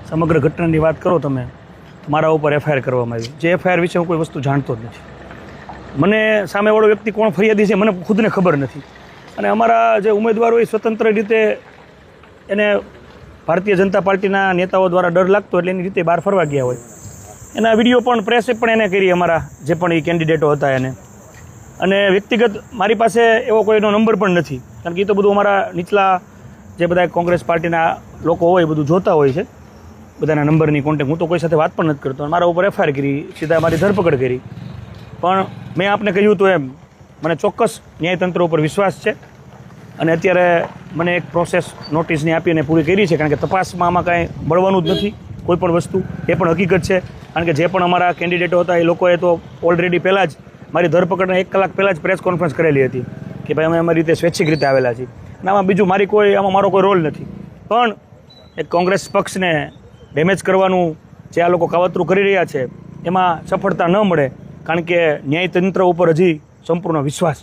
સમગ્ર ઘટનાની વાત કરો તમે, મારા ઉપર એફઆઈઆર કરવામાં આવી. જે એફઆઈઆર વિશે હું કોઈ વસ્તુ જાણતો જ નથી. મને સામેવાળો વ્યક્તિ કોણ ફરિયાદી છે મને ખુદને ખબર નથી. અને અમારા જે ઉમેદવારો એ સ્વતંત્ર રીતે એને ભારતીય જનતા પાર્ટીના નેતાઓ દ્વારા ડર લાગતો એટલે એની રીતે બહાર ફરવા ગયા હોય. એના વિડીયો પણ પ્રેસે પણ એને કરી, અમારા જે પણ એ કેન્ડિડેટો હતા એને. અને વ્યક્તિગત મારી પાસે એવો કોઈનો નંબર પણ નથી, કારણ કે એ તો બધું અમારા નીચલા જે બધા કોંગ્રેસ પાર્ટીના લોકો હોય બધું જોતા હોય છે, બધાના નંબરની કોન્ટેક્ટ. હું તો કોઈ સાથે વાત પણ નથી કરતો. મારા ઉપર એફઆઈઆર કરી, સીધા મારી ધરપકડ કરી. પણ મેં આપને કહ્યું હતું એમ, મને ચોક્કસ ન્યાયતંત્ર ઉપર વિશ્વાસ છે. અને અત્યારે મને એક પ્રોસેસ નોટિસની આપીને પૂરી કરી છે, કારણ કે તપાસમાં આમાં કાંઈ મળવાનું જ નથી કોઈ પણ વસ્તુ. એ પણ હકીકત છે, કારણ કે જે પણ અમારા કેન્ડિડેટો હતા એ લોકોએ તો ઓલરેડી પહેલાં જ મારી ધરપકડને 1 કલાક પહેલાં જ પ્રેસ કોન્ફરન્સ કરેલી હતી કે ભાઈ અમે અમારી રીતે સ્વૈચ્છિક રીતે આવેલા છીએ. અને આમાં બીજું આમાં મારો કોઈ રોલ નથી. પણ એક કોંગ્રેસ પક્ષને ડેમેજ કરવાનું જે આ લોકો કાવતરું કરી રહ્યા છે એમાં સફળતા ન મળે, કારણ કે ન્યાયતંત્ર ઉપર હજી સંપૂર્ણ વિશ્વાસ